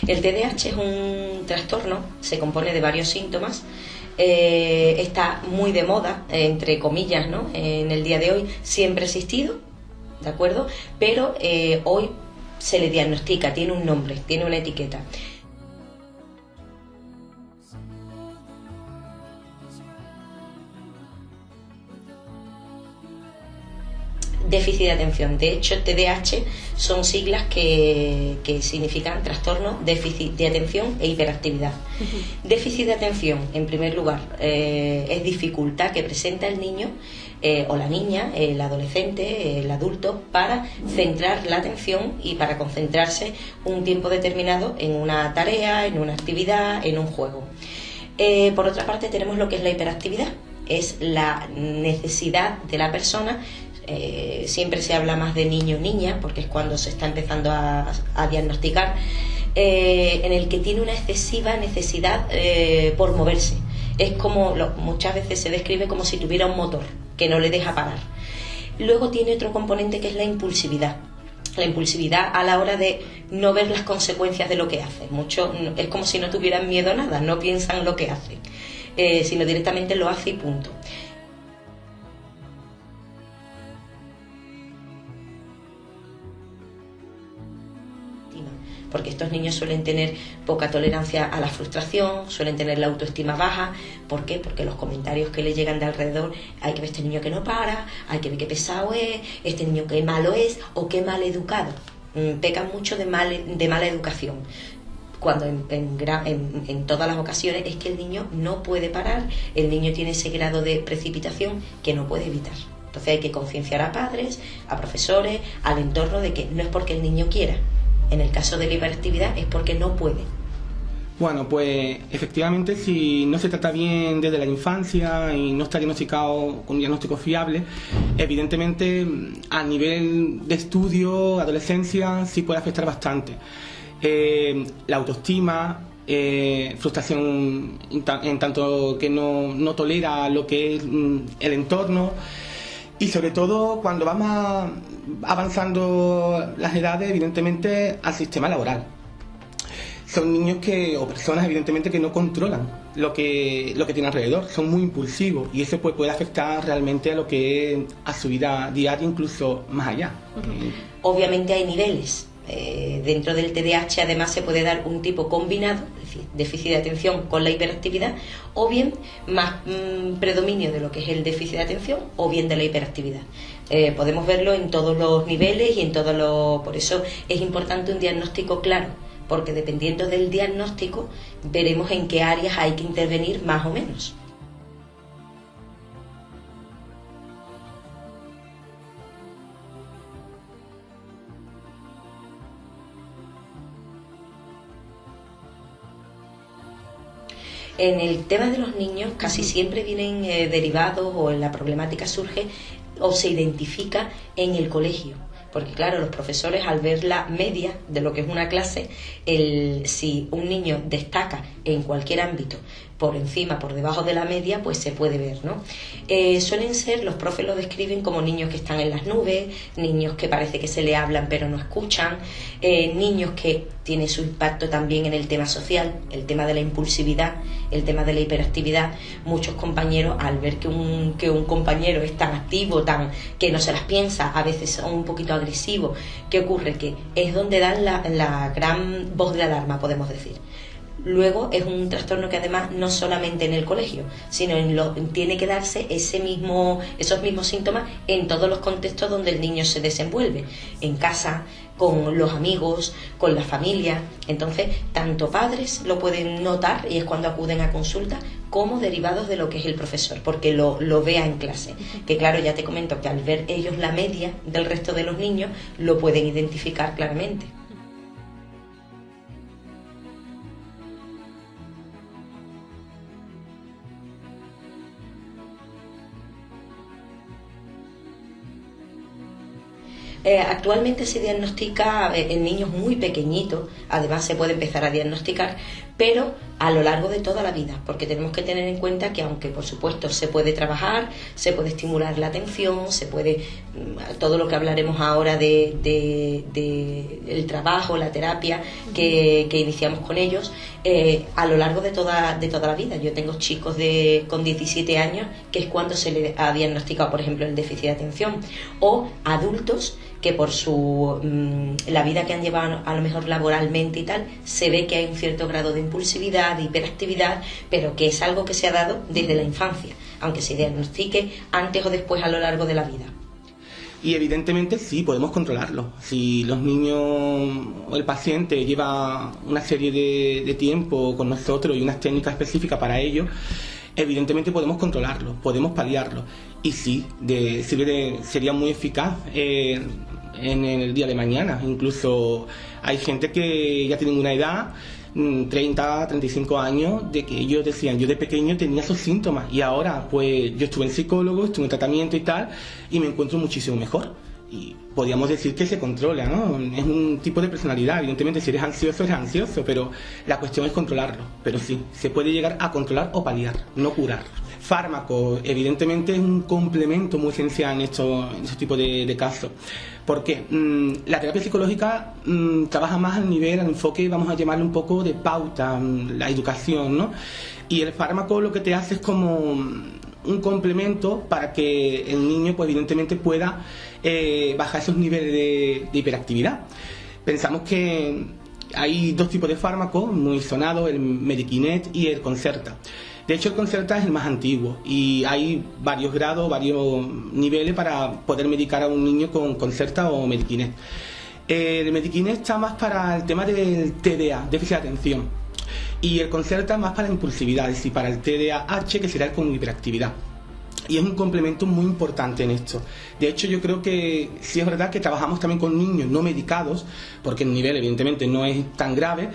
El TDAH es un trastorno, se compone de varios síntomas, está muy de moda, entre comillas, ¿no?, en el día de hoy, siempre ha existido, ¿de acuerdo? Pero hoy se le diagnostica, tiene un nombre, tiene una etiqueta. Déficit de atención. De hecho, TDAH son siglas que significan trastorno, déficit de atención e hiperactividad. Déficit de atención, en primer lugar, es dificultad que presenta el niño o la niña, el adolescente, el adulto, para centrar la atención y para concentrarse un tiempo determinado en una tarea, en una actividad, en un juego. Por otra parte, tenemos lo que es la hiperactividad. Es la necesidad de la persona. Siempre se habla más de niño o niña porque es cuando se está empezando a diagnosticar, en el que tiene una excesiva necesidad por moverse. Es como, muchas veces se describe como si tuviera un motor que no le deja parar. Luego tiene otro componente que es la impulsividad. La impulsividad a la hora de no ver las consecuencias de lo que hace. Es como si no tuvieran miedo a nada, no piensan lo que hacen, sino directamente lo hace y punto. Porque estos niños suelen tener poca tolerancia a la frustración, suelen tener la autoestima baja. ¿Por qué? Porque los comentarios que le llegan de alrededor, hay que ver este niño que no para, hay que ver qué pesado es, este niño qué malo es o qué mal educado. Pecan mucho de mala educación, cuando en todas las ocasiones es que el niño no puede parar, el niño tiene ese grado de precipitación que no puede evitar. Entonces hay que concienciar a padres, a profesores, al entorno de que no es porque el niño quiera. En el caso de la hiperactividad es porque no puede. Bueno, pues efectivamente, si no se trata bien desde la infancia y no está diagnosticado con un diagnóstico fiable, evidentemente a nivel de estudio, adolescencia, sí puede afectar bastante. La autoestima, frustración en tanto que no tolera lo que es el entorno. Y sobre todo cuando vamos avanzando las edades, evidentemente, al sistema laboral. Son niños o personas evidentemente que no controlan lo que tienen alrededor, son muy impulsivos y eso puede afectar realmente a lo que es a su vida diaria, incluso más allá. Obviamente hay niveles. Dentro del TDAH además se puede dar un tipo combinado, déficit de atención con la hiperactividad, o bien más predominio de lo que es el déficit de atención o bien de la hiperactividad. Podemos verlo en todos los niveles y en todos los... Por eso es importante un diagnóstico claro, porque dependiendo del diagnóstico veremos en qué áreas hay que intervenir más o menos. En el tema de los niños casi siempre vienen derivados o la problemática surge o se identifica en el colegio. Porque claro, los profesores al ver la media de lo que es una clase, si un niño destaca en cualquier ámbito por encima, por debajo de la media, pues se puede ver, ¿no? Suelen ser, los profes lo describen como niños que están en las nubes, niños que parece que se le hablan pero no escuchan, niños que tienen su impacto también en el tema social, el tema de la impulsividad, el tema de la hiperactividad. Muchos compañeros, al ver que un compañero es tan activo, que no se las piensa, a veces son un poquito agresivos, ¿qué ocurre? Que es donde dan la gran voz de alarma, podemos decir. Luego es un trastorno que además no solamente en el colegio, sino tiene que darse esos mismos síntomas en todos los contextos donde el niño se desenvuelve, en casa, con los amigos, con la familia. Entonces, tanto padres lo pueden notar y es cuando acuden a consulta, como derivados de lo que es el profesor, porque lo vea en clase. Que claro, ya te comento que al ver ellos la media del resto de los niños, lo pueden identificar claramente. Actualmente se diagnostica en niños muy pequeñitos, además se puede empezar a diagnosticar, pero a lo largo de toda la vida, porque tenemos que tener en cuenta que aunque por supuesto se puede trabajar, se puede estimular la atención, se puede, todo lo que hablaremos ahora de el trabajo, la terapia que iniciamos con ellos, a lo largo de toda la vida. Yo tengo chicos con 17 años que es cuando se les ha diagnosticado, por ejemplo, el déficit de atención, o adultos que por la vida que han llevado a lo mejor laboralmente y tal, se ve que hay un cierto grado de impulsividad, de hiperactividad, pero que es algo que se ha dado desde la infancia, aunque se diagnostique antes o después a lo largo de la vida. Y evidentemente sí, podemos controlarlo. Si los niños o el paciente lleva una serie de tiempo con nosotros y unas técnicas específicas para ello, evidentemente podemos controlarlo, podemos paliarlo. Y sí, sería muy eficaz en el día de mañana. Incluso hay gente que ya tiene una edad, 30, 35 años, de que ellos decían, yo de pequeño tenía esos síntomas y ahora pues yo estuve en psicólogo, estuve en tratamiento y tal, y me encuentro muchísimo mejor. Y podríamos decir que se controla, ¿no? Es un tipo de personalidad, evidentemente si eres ansioso, pero la cuestión es controlarlo. Pero sí, se puede llegar a controlar o paliar, no curar. Fármaco, evidentemente es un complemento muy esencial en estos tipos de casos. Porque la terapia psicológica trabaja más al enfoque, vamos a llamarle un poco de pauta, la educación, ¿no? Y el fármaco lo que te hace es como un complemento para que el niño, pues evidentemente pueda bajar esos niveles de hiperactividad. Pensamos que hay dos tipos de fármacos muy sonados, el Medikinet y el Concerta. De hecho, el Concerta es el más antiguo y hay varios grados, varios niveles para poder medicar a un niño con Concerta o Medikinet. El Medikinet está más para el tema del TDA, déficit de atención, y el Concerta más para la impulsividad, es decir, para el TDAH, que será con hiperactividad. Y es un complemento muy importante en esto. De hecho, yo creo que sí es verdad que trabajamos también con niños no medicados, porque el nivel evidentemente no es tan grave,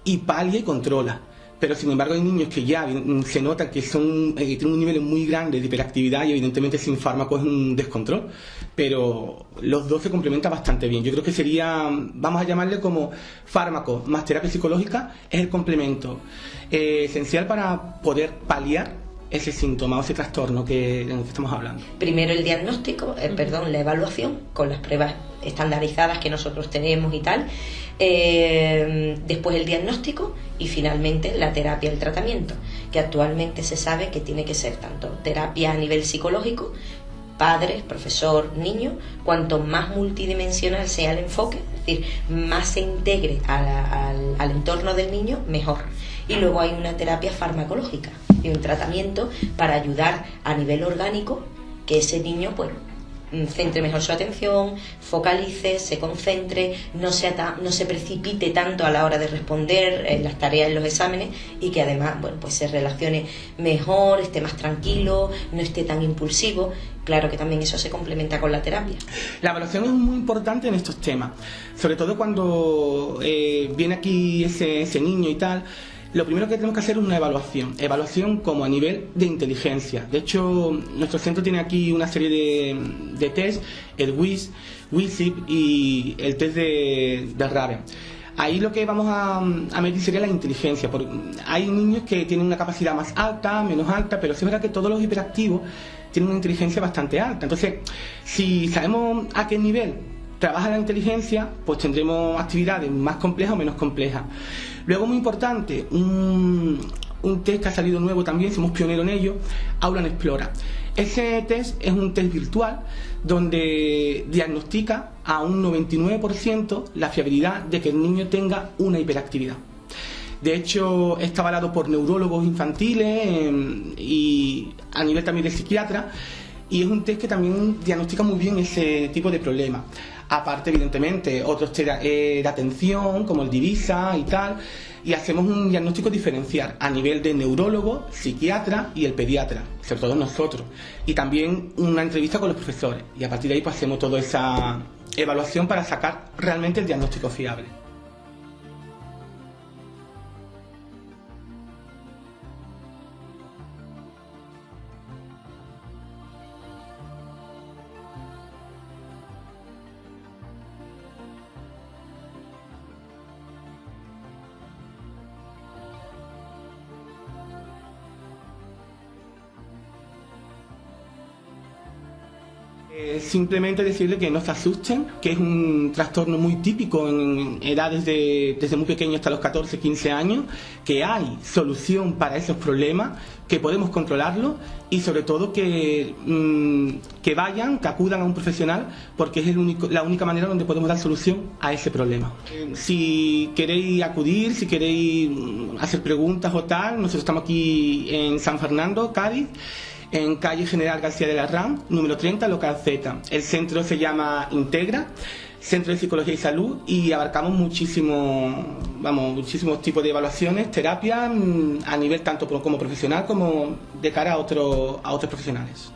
y palia y controla. Pero sin embargo hay niños que ya se nota que tienen un nivel muy grande de hiperactividad y evidentemente sin fármaco es un descontrol. Pero los dos se complementan bastante bien. Yo creo que sería, vamos a llamarle como fármaco más terapia psicológica, es el complemento esencial para poder paliar ese síntoma o ese trastorno en el que estamos hablando. Primero el diagnóstico, la evaluación con las pruebas estandarizadas que nosotros tenemos y tal, después el diagnóstico y finalmente la terapia, el tratamiento, que actualmente se sabe que tiene que ser tanto terapia a nivel psicológico, padres, profesor, niño, cuanto más multidimensional sea el enfoque, es decir, más se integre al entorno del niño, mejor. Y luego hay una terapia farmacológica y un tratamiento para ayudar a nivel orgánico que ese niño pues centre mejor su atención, focalice, se concentre, no se precipite tanto a la hora de responder en las tareas, en los exámenes, y que además pues se relacione mejor, esté más tranquilo, no esté tan impulsivo. Claro que también eso se complementa con la terapia. La evaluación es muy importante en estos temas, sobre todo cuando viene aquí ese niño y tal. Lo primero que tenemos que hacer es una evaluación como a nivel de inteligencia. De hecho, nuestro centro tiene aquí una serie de test, el WIS, WISIP y el test de Raven. Ahí lo que vamos a medir sería la inteligencia. Hay niños que tienen una capacidad más alta, menos alta, pero sí es verdad que todos los hiperactivos tienen una inteligencia bastante alta. Entonces, si sabemos a qué nivel trabaja la inteligencia, pues tendremos actividades más complejas o menos complejas. Luego, muy importante, un test que ha salido nuevo también, somos pioneros en ello, Aulan Explora. Ese test es un test virtual donde diagnostica a un 99% la fiabilidad de que el niño tenga una hiperactividad. De hecho, está avalado por neurólogos infantiles y a nivel también de psiquiatra, y es un test que también diagnostica muy bien ese tipo de problemas. Aparte, evidentemente, otros test de atención, como el Divisa y tal, y hacemos un diagnóstico diferencial a nivel de neurólogo, psiquiatra y el pediatra, sobre todo nosotros. Y también una entrevista con los profesores. Y a partir de ahí pues, hacemos toda esa evaluación para sacar realmente el diagnóstico fiable. Simplemente decirle que no se asusten, que es un trastorno muy típico en edades desde muy pequeños hasta los 14, 15 años, que hay solución para esos problemas, que podemos controlarlo y sobre todo que acudan a un profesional, porque es la única manera donde podemos dar solución a ese problema. Si queréis acudir, si queréis hacer preguntas o tal, nosotros estamos aquí en San Fernando, Cádiz, en calle General García de la Ram, número 30, local Z. El centro se llama Integra, Centro de Psicología y Salud, y abarcamos muchísimos tipos de evaluaciones, terapias, a nivel tanto como profesional como de cara a otros profesionales.